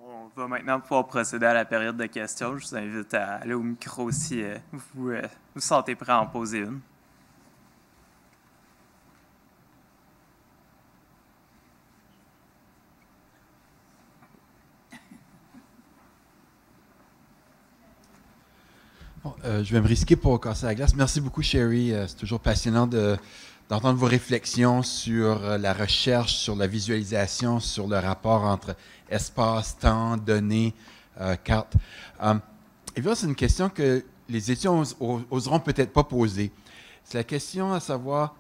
On va maintenant pouvoir procéder à la période de questions. Je vous invite à aller au micro si vous sentez prêt à en poser une. Bon, je vais me risquer pour casser la glace. Merci beaucoup, Sherry. C'est toujours passionnant d'entendre vos réflexions sur la recherche, sur la visualisation, sur le rapport entre espace, temps, données, cartes. Évidemment, c'est une question que les étudiants oseront peut-être pas poser. C'est la question à savoir,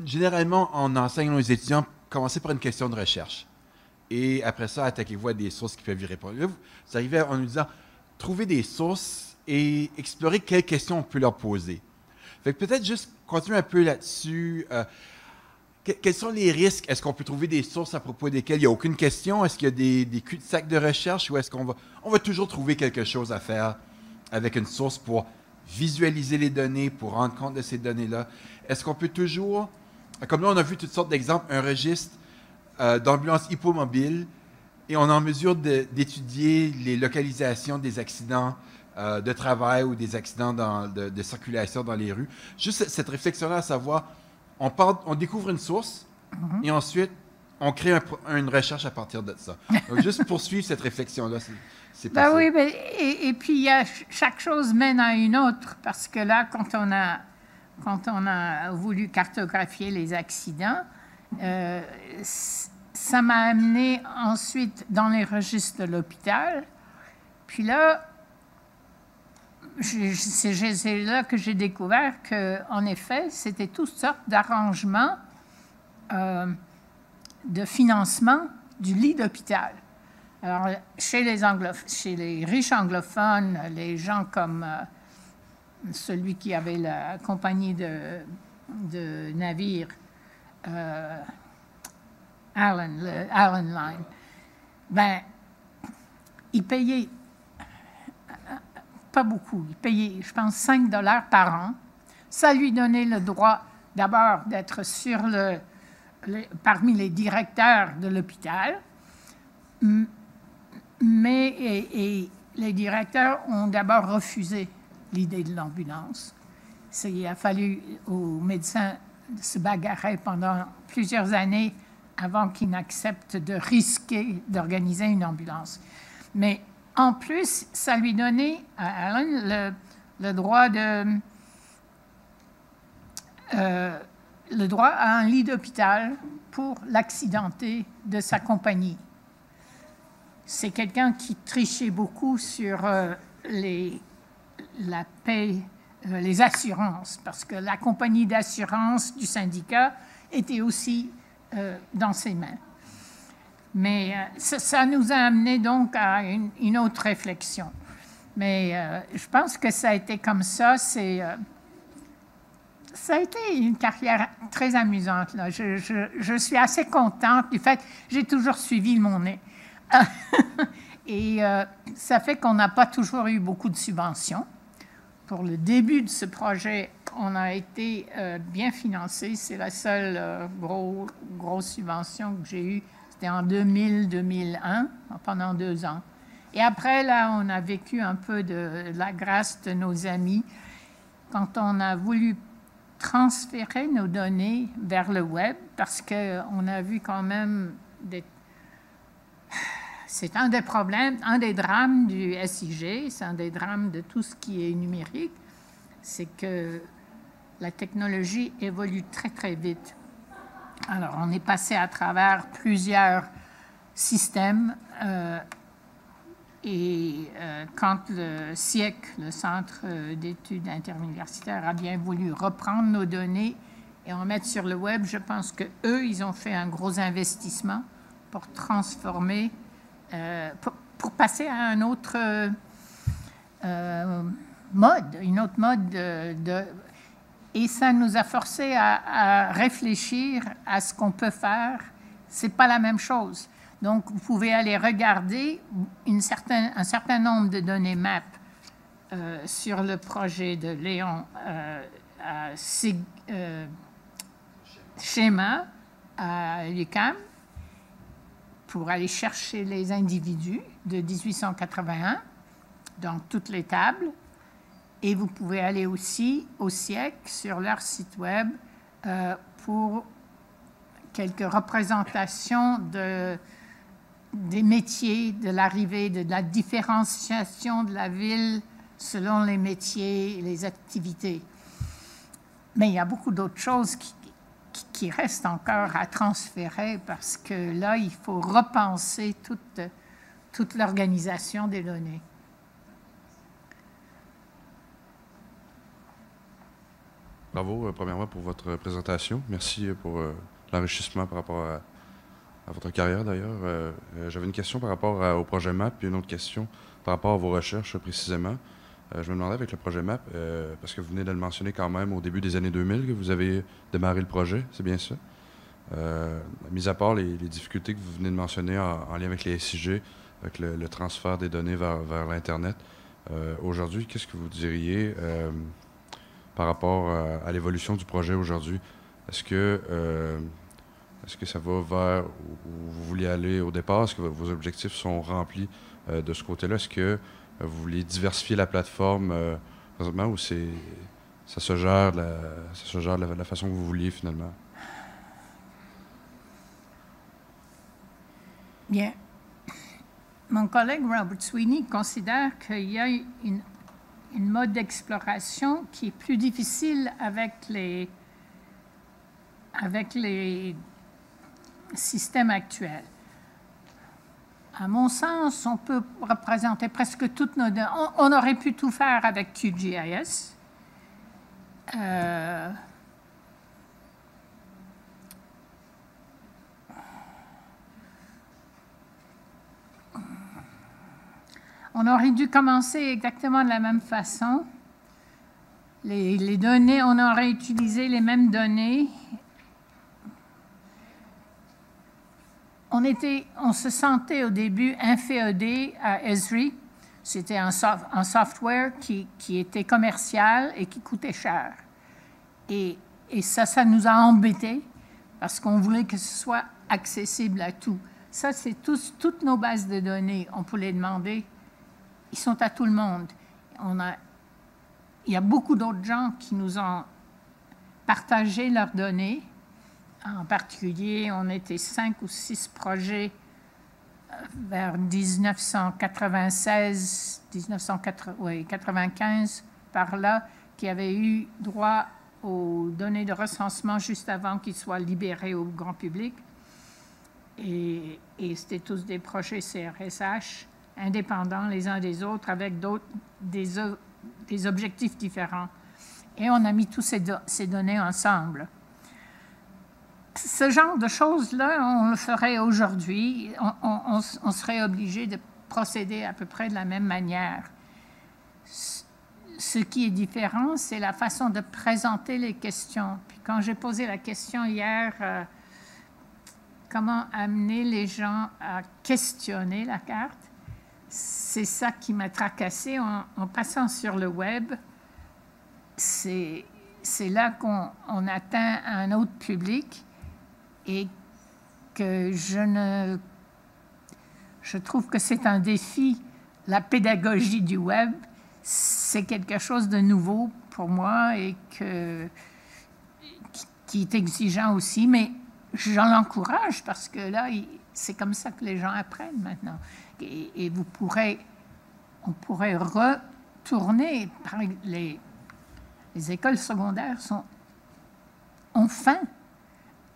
généralement, on enseigne aux étudiants, commencez par une question de recherche. Et après ça, attaquez-vous à des sources qui peuvent y répondre. Là, vous arrivez en nous disant, trouver des sources et explorer quelles questions on peut leur poser. Fait que peut-être juste continuer un peu là-dessus. Quels sont les risques? Est-ce qu'on peut trouver des sources à propos desquelles il n'y a aucune question? Est-ce qu'il y a des cul-de-sac de recherche ou est-ce qu'on va toujours trouver quelque chose à faire avec une source pour visualiser les données, pour rendre compte de ces données-là? Est-ce qu'on peut toujours, comme là on a vu toutes sortes d'exemples, un registre d'ambulance hippomobile, et on est en mesure d'étudier les localisations des accidents de travail ou des accidents de circulation dans les rues. Juste cette réflexion-là, à savoir, on découvre une source et ensuite, on crée une recherche à partir de ça. Donc, juste poursuivre cette réflexion-là, c'est ben oui, et puis chaque chose mène à une autre, parce que là, quand on a voulu cartographier les accidents, ça m'a amené ensuite dans les registres de l'hôpital. Puis là, c'est là que j'ai découvert qu'en effet, c'était toutes sortes d'arrangements de financement du lit d'hôpital. Alors, chez les riches anglophones, les gens comme celui qui avait la compagnie de navires, Allen Line, ben, il payait pas beaucoup. Il payait, je pense, 5 $ par an. Ça lui donnait le droit, d'abord, d'être parmi les directeurs de l'hôpital. Mais les directeurs ont d'abord refusé l'idée de l'ambulance. Il a fallu aux médecins se bagarrer pendant plusieurs années avant qu'ils n'acceptent de risquer d'organiser une ambulance. Mais en plus, ça lui donnait à Allen le droit à un lit d'hôpital pour l'accidenté de sa compagnie. C'est quelqu'un qui trichait beaucoup sur la paie, les assurances, parce que la compagnie d'assurance du syndicat était aussi dans ses mains. Mais ça nous a amené donc à une autre réflexion. Mais je pense que ça a été comme ça. Ça a été une carrière très amusante, là. Je suis assez contente du fait que j'ai toujours suivi mon nez. Et ça fait qu'on n'a pas toujours eu beaucoup de subventions. Pour le début de ce projet, on a été bien financé. C'est la seule grosse subvention que j'ai eue. C'était en 2000-2001, pendant 2 ans. Et après, là, on a vécu un peu de la grâce de nos amis. Quand on a voulu transférer nos données vers le web, parce qu'on a vu quand même c'est un des problèmes, un des drames du SIG, c'est un des drames de tout ce qui est numérique, c'est que la technologie évolue très, très vite. Alors, on est passé à travers plusieurs systèmes quand le CIEC, le Centre d'études interuniversitaires, a bien voulu reprendre nos données et en mettre sur le web, je pense qu'eux, ils ont fait un gros investissement pour transformer, pour passer à un autre mode, une autre mode et ça nous a forcé à réfléchir à ce qu'on peut faire. Ce n'est pas la même chose. Donc, vous pouvez aller regarder un certain nombre de données MAP sur le projet de Léon Schéma à l'UQAM pour aller chercher les individus de 1881 dans toutes les tables. Et vous pouvez aller aussi au siècle sur leur site web pour quelques représentations des métiers, de l'arrivée, de la différenciation de la ville selon les métiers et les activités. Mais il y a beaucoup d'autres choses qui restent encore à transférer parce que là, il faut repenser toute l'organisation des données. Bravo, premièrement, pour votre présentation. Merci pour l'enrichissement par rapport à votre carrière, d'ailleurs. J'avais une question par rapport au projet MAP, puis une autre question par rapport à vos recherches, précisément. Je me demandais avec le projet MAP, parce que vous venez de le mentionner quand même au début des années 2000 que vous avez démarré le projet, c'est bien ça? Mis à part les difficultés que vous venez de mentionner en lien avec les SIG, avec le transfert des données vers l'Internet, aujourd'hui, qu'est-ce que vous diriez par rapport à l'évolution du projet aujourd'hui? Est-ce que ça va vers où vous vouliez aller au départ? Est-ce que vos objectifs sont remplis de ce côté-là? Est-ce que vous voulez diversifier la plateforme présentement ou ça se gère de la façon que vous vouliez finalement? Bien. Mon collègue Robert Sweeney considère qu'il y a une mode d'exploration qui est plus difficile avec les systèmes actuels. À mon sens, on peut représenter presque toutes nos données. On aurait pu tout faire avec QGIS. On aurait dû commencer exactement de la même façon. Les données, on aurait utilisé les mêmes données. On se sentait au début inféodé à Esri. C'était un software qui était commercial et qui coûtait cher. Et ça nous a embêtés parce qu'on voulait que ce soit accessible à tout. Ça, c'est toutes nos bases de données. On peut les demander. Ils sont à tout le monde. Il y a beaucoup d'autres gens qui nous ont partagé leurs données. En particulier, on était 5 ou 6 projets vers 1996, 1995, par là, qui avaient eu droit aux données de recensement juste avant qu'ils soient libérés au grand public. Et c'était tous des projets CRSH, indépendants les uns des autres, avec des objectifs différents. Et on a mis tous ces données ensemble. Ce genre de choses-là, on le ferait aujourd'hui. On serait obligé de procéder à peu près de la même manière. Ce qui est différent, c'est la façon de présenter les questions. Puis quand j'ai posé la question hier, comment amener les gens à questionner la carte, c'est ça qui m'a tracassée en passant sur le web. C'est là qu'on atteint un autre public et que je trouve que c'est un défi. La pédagogie du web, c'est quelque chose de nouveau pour moi et qui est exigeant aussi, mais j'en l'encourage parce que là, c'est comme ça que les gens apprennent maintenant. Et on pourrait retourner, les écoles secondaires ont faim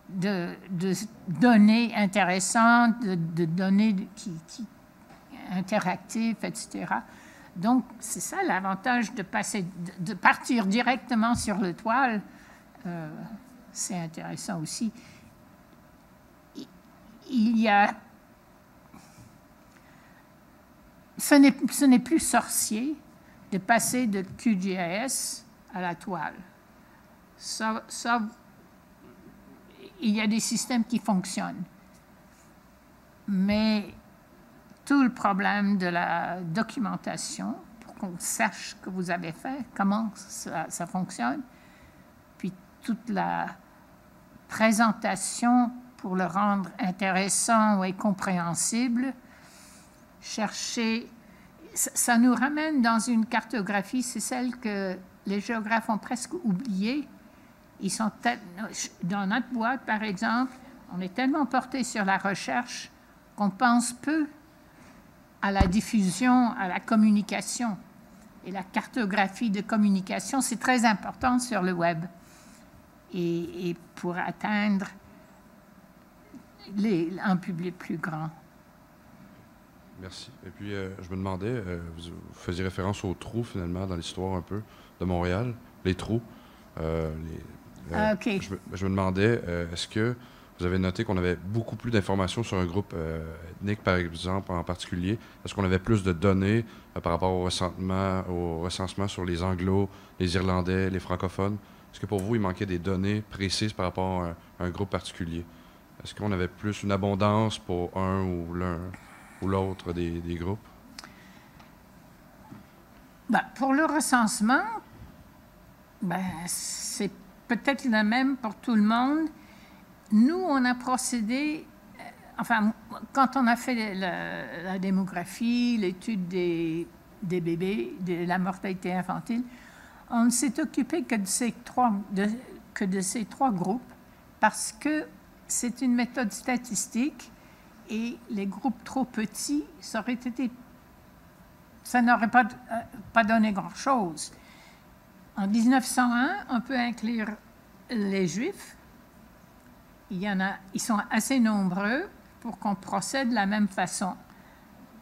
de données intéressantes, de données qui interactives, etc. Donc, c'est ça l'avantage de partir directement sur le toile. C'est intéressant aussi. Ce n'est plus sorcier de passer de QGIS à la toile. Ça, il y a des systèmes qui fonctionnent. Mais tout le problème de la documentation, pour qu'on sache ce que vous avez fait, comment ça fonctionne, puis toute la présentation pour le rendre intéressant et compréhensible. Chercher, ça nous ramène dans une cartographie, c'est celle que les géographes ont presque oubliée. Ils sont dans notre boîte, par exemple, on est tellement porté sur la recherche qu'on pense peu à la diffusion, à la communication. Et la cartographie de communication, c'est très important sur le web. Et pour atteindre un public plus grand. Merci. Et puis, je me demandais, vous faisiez référence aux trous, finalement, dans l'histoire un peu de Montréal, les trous. OK. Je me demandais, est-ce que vous avez noté qu'on avait beaucoup plus d'informations sur un groupe ethnique, par exemple, en particulier? Est-ce qu'on avait plus de données par rapport au recensement sur les Anglos, les Irlandais, les francophones? Est-ce que pour vous, il manquait des données précises par rapport à un groupe particulier? Est-ce qu'on avait plus une abondance pour un ou l'un ou l'autre des groupes? Ben, pour le recensement, c'est peut-être le même pour tout le monde. Nous, on a procédé, quand on a fait la démographie, l'étude des bébés, de la mortalité infantile, on ne s'est occupé que de ces trois groupes parce que c'est une méthode statistique et les groupes trop petits, ça n'aurait pas donné grand-chose. En 1901, on peut inclure les Juifs. Ils sont assez nombreux pour qu'on procède de la même façon.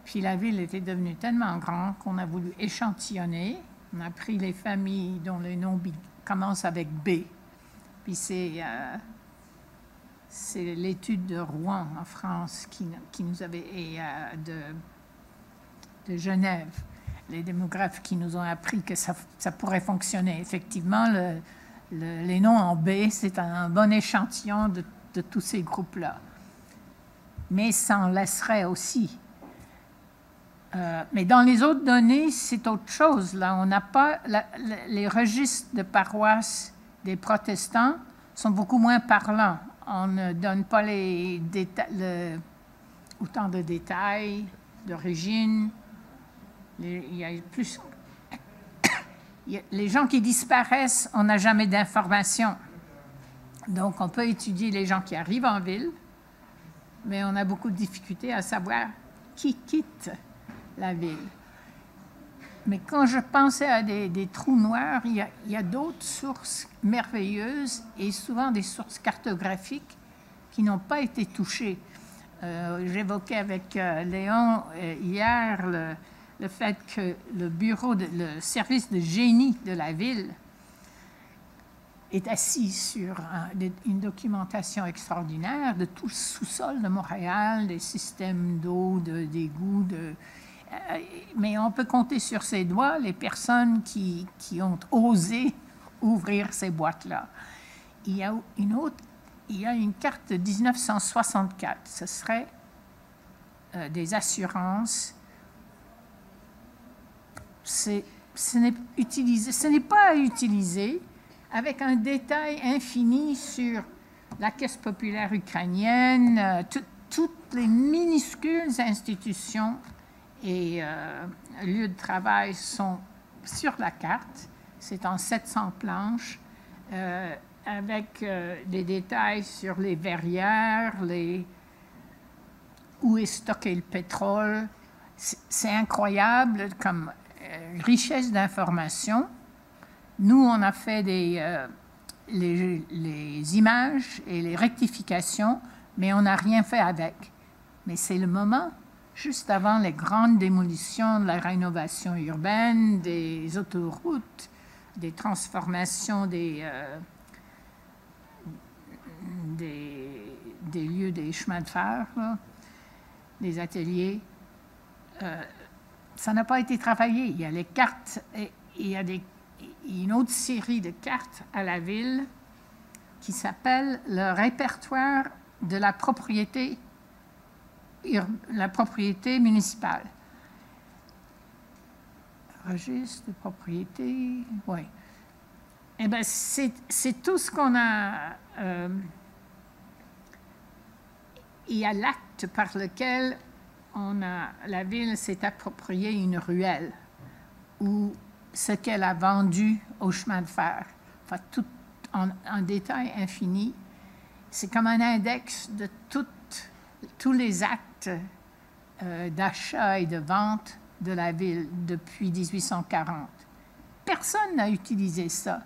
Puis la ville était devenue tellement grande qu'on a voulu échantillonner. On a pris les familles dont le nom commence avec B. Puis c'est l'étude de Rouen, en France, qui nous avait... et de Genève, les démographes qui nous ont appris que ça pourrait fonctionner. Effectivement, les noms en B, c'est un bon échantillon de tous ces groupes-là. Mais ça en laisserait aussi. Mais dans les autres données, c'est autre chose. Là, on n'a pas... les registres de paroisses des protestants sont beaucoup moins parlants. On ne donne pas autant de détails, d'origine. Il y a plus... Les gens qui disparaissent, on n'a jamais d'informations. Donc, on peut étudier les gens qui arrivent en ville, mais on a beaucoup de difficultés à savoir qui quitte la ville. Mais quand je pensais à des trous noirs, il y a d'autres sources merveilleuses et souvent des sources cartographiques qui n'ont pas été touchées. J'évoquais avec Léon hier le fait que le service de génie de la ville est assis sur une documentation extraordinaire de tout le sous-sol de Montréal, des systèmes d'eau, d'égouts, mais on peut compter sur ses doigts les personnes qui ont osé ouvrir ces boîtes-là. Il y a une carte de 1964, ce serait des assurances. Ce n'est pas à utiliser avec un détail infini sur la Caisse populaire ukrainienne, toutes les minuscules institutions et lieux de travail sont sur la carte. C'est en 700 planches, avec des détails sur les verrières, où est stocké le pétrole. C'est incroyable comme richesse d'informations. Nous, on a fait les images et les rectifications, mais on n'a rien fait avec. Mais c'est le moment, juste avant les grandes démolitions de la rénovation urbaine, des autoroutes, des transformations des lieux des chemins de fer, là, des ateliers. Ça n'a pas été travaillé. Il y a les cartes, et il y a une autre série de cartes à la ville qui s'appelle le répertoire de la propriété municipale. Registre de propriété, oui. Eh bien, c'est tout ce qu'on a il y a l'acte par lequel la ville s'est appropriée une ruelle ou ce qu'elle a vendu au chemin de fer. Enfin, tout en détail infini. C'est comme un index de tous les actes d'achat et de vente de la ville depuis 1840. Personne n'a utilisé ça,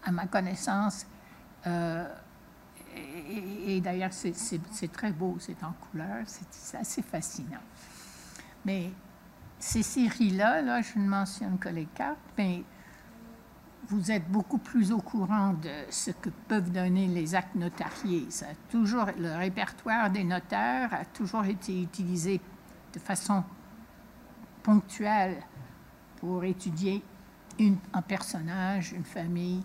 à ma connaissance. Et d'ailleurs, c'est très beau, c'est en couleur, c'est assez fascinant. Mais ces séries-là, je ne mentionne que les cartes, mais vous êtes beaucoup plus au courant de ce que peuvent donner les actes notariés. Le répertoire des notaires a toujours été utilisé de façon ponctuelle pour étudier un personnage, une famille.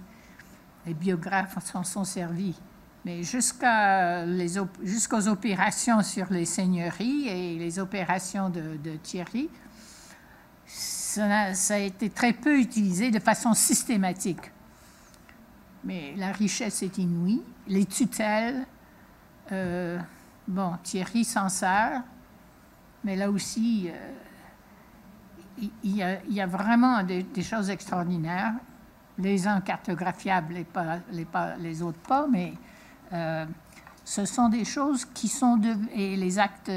Les biographes s'en sont servis. Mais jusqu'aux opérations sur les seigneuries et les opérations de Thierry, ça a été très peu utilisé de façon systématique. Mais la richesse est inouïe. Les tutelles, Thierry s'en sert, mais là aussi, il y a vraiment des choses extraordinaires. Les uns cartographiables, les autres pas, mais ce sont des choses qui sont et les actes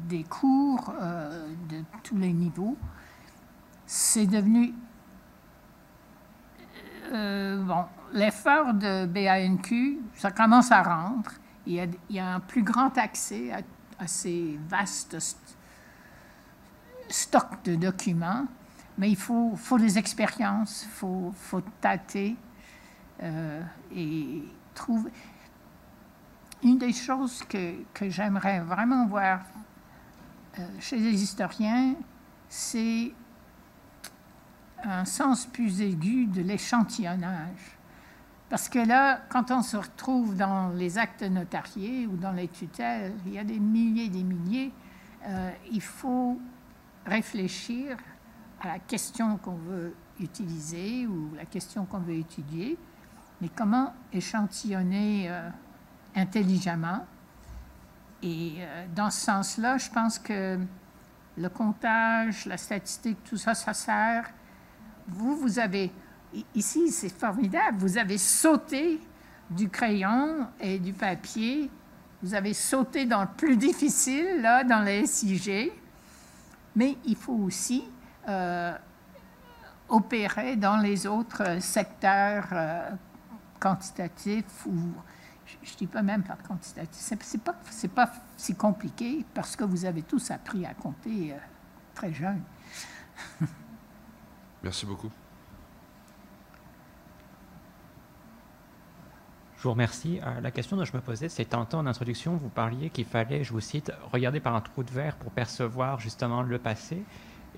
des cours de tous les niveaux. C'est devenu l'effort de BANQ, ça commence à rendre. Il y a un plus grand accès à ces vastes stocks de documents, mais il faut des expériences, il faut tâter et trouver. Une des choses que j'aimerais vraiment voir chez les historiens, c'est un sens plus aigu de l'échantillonnage. Parce que là, quand on se retrouve dans les actes notariés ou dans les tutelles, il y a des milliers, il faut réfléchir à la question qu'on veut utiliser ou la question qu'on veut étudier, mais comment échantillonner intelligemment. Et dans ce sens-là, je pense que le comptage, la statistique, tout ça, ça sert. Vous avez, ici, c'est formidable, vous avez sauté du crayon et du papier, vous avez sauté dans le plus difficile, là, dans les SIG, mais il faut aussi opérer dans les autres secteurs quantitatifs ou je ne dis pas même par quantitatif. C'est pas si compliqué parce que vous avez tous appris à compter très jeune. Merci beaucoup. Je vous remercie. La question dont je me posais, c'est tantôt en introduction, vous parliez qu'il fallait, je vous cite, regarder par un trou de verre pour percevoir justement le passé.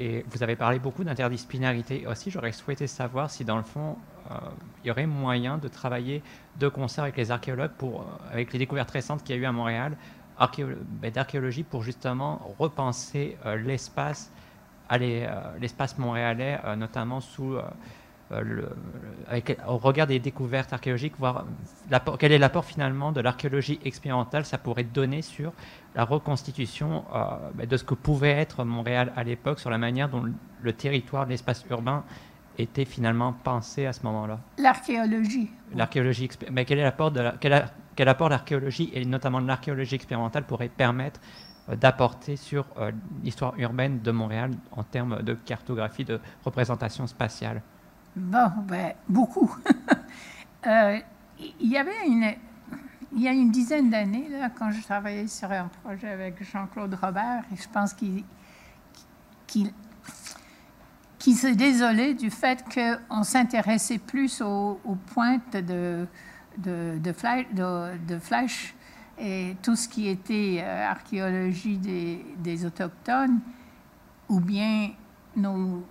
Et vous avez parlé beaucoup d'interdisciplinarité aussi. J'aurais souhaité savoir si, dans le fond, il y aurait moyen de travailler de concert avec les archéologues, avec les découvertes récentes qu'il y a eu à Montréal, d'archéologie pour justement repenser l'espace montréalais, notamment au regard des découvertes archéologiques, voir quel est l'apport finalement de l'archéologie expérimentale ça pourrait donner sur la reconstitution de ce que pouvait être Montréal à l'époque, sur la manière dont le territoire de l'espace urbain était finalement pensé à ce moment-là. L'archéologie. Mais quel apport l'archéologie, et notamment de l'archéologie expérimentale, pourrait permettre d'apporter sur l'histoire urbaine de Montréal en termes de cartographie, de représentation spatiale? Beaucoup. Il y a une dizaine d'années, là, quand je travaillais sur un projet avec Jean-Claude Robert, et je pense qu'il s'est désolé du fait qu'on s'intéressait plus aux pointes de flèches et tout ce qui était archéologie des Autochtones, ou bien nos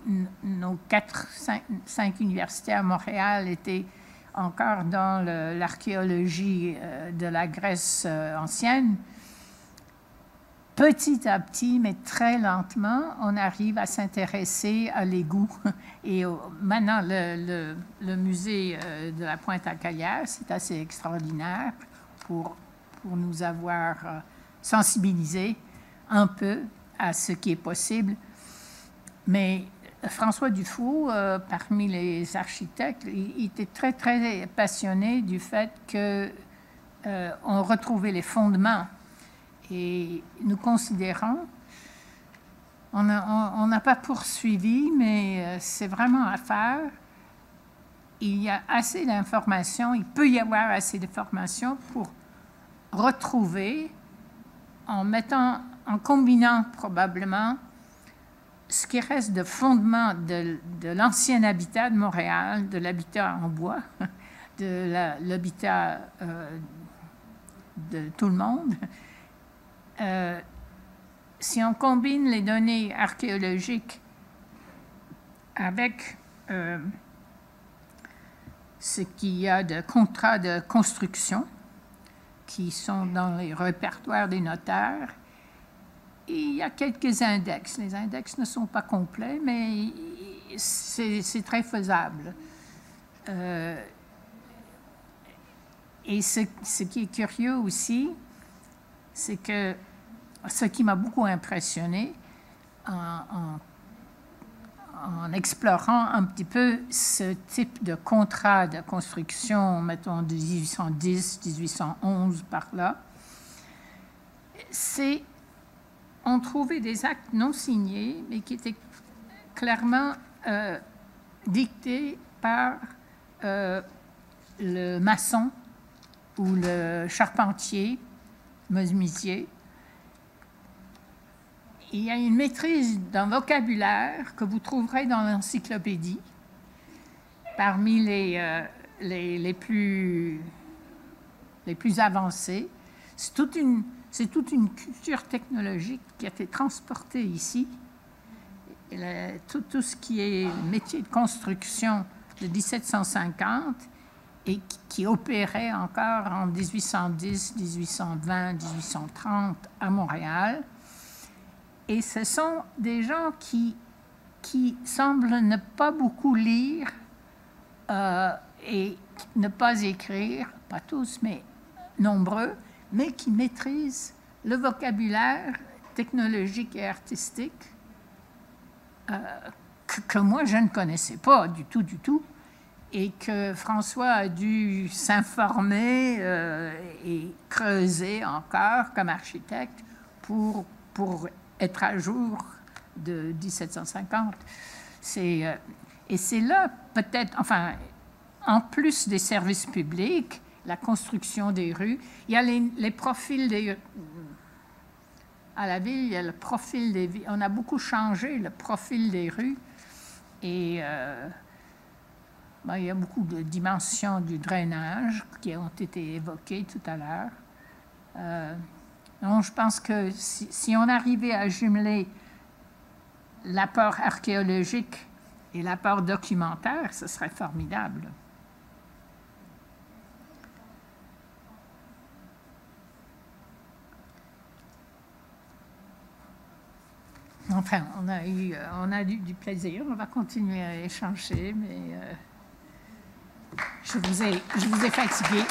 5 universités à Montréal étaient encore dans l'archéologie de la Grèce ancienne. Petit à petit, mais très lentement, on arrive à s'intéresser à l'égout. Et maintenant, le musée de la Pointe-à-Calière, c'est assez extraordinaire pour nous avoir sensibiliser un peu à ce qui est possible. Mais François Dufault, parmi les architectes, il était très, très passionné du fait qu'on retrouvait les fondements. Et nous considérons, on n'a pas poursuivi, mais c'est vraiment à faire. Il y a assez d'informations, il peut y avoir assez d'informations pour retrouver, en combinant probablement ce qui reste de fondement de l'ancien habitat de Montréal, de l'habitat en bois, de l'habitat de tout le monde. Si on combine les données archéologiques avec ce qu'il y a de contrats de construction qui sont dans les répertoires des notaires, il y a quelques index. Les index ne sont pas complets, mais c'est très faisable. Et ce qui est curieux aussi, c'est que ce qui m'a beaucoup impressionné en explorant un petit peu ce type de contrat de construction, mettons de 1810, 1811 par là, c'est on trouvait des actes non signés, mais qui étaient clairement dictés par le maçon ou le charpentier, menuisier. Il y a une maîtrise d'un vocabulaire que vous trouverez dans l'encyclopédie, parmi les plus avancés. C'est toute une culture technologique qui a été transportée ici. Tout ce qui est métier de construction de 1750 et qui opérait encore en 1810, 1820, 1830 à Montréal. Et ce sont des gens qui semblent ne pas beaucoup lire et ne pas écrire, pas tous, mais nombreux, mais qui maîtrisent le vocabulaire technologique et artistique que moi, je ne connaissais pas du tout, et que François a dû s'informer et creuser encore comme architecte pour être à jour de 1750. Et c'est là, peut-être, enfin, en plus des services publics, la construction des rues, il y a les profils à la ville, il y a le profil des villes. On a beaucoup changé le profil des rues et il y a beaucoup de dimensions du drainage qui ont été évoquées tout à l'heure. Donc, je pense que si on arrivait à jumeler l'apport archéologique et l'apport documentaire, ce serait formidable. Enfin, on a eu du plaisir. On va continuer à échanger, mais je vous ai fatigué.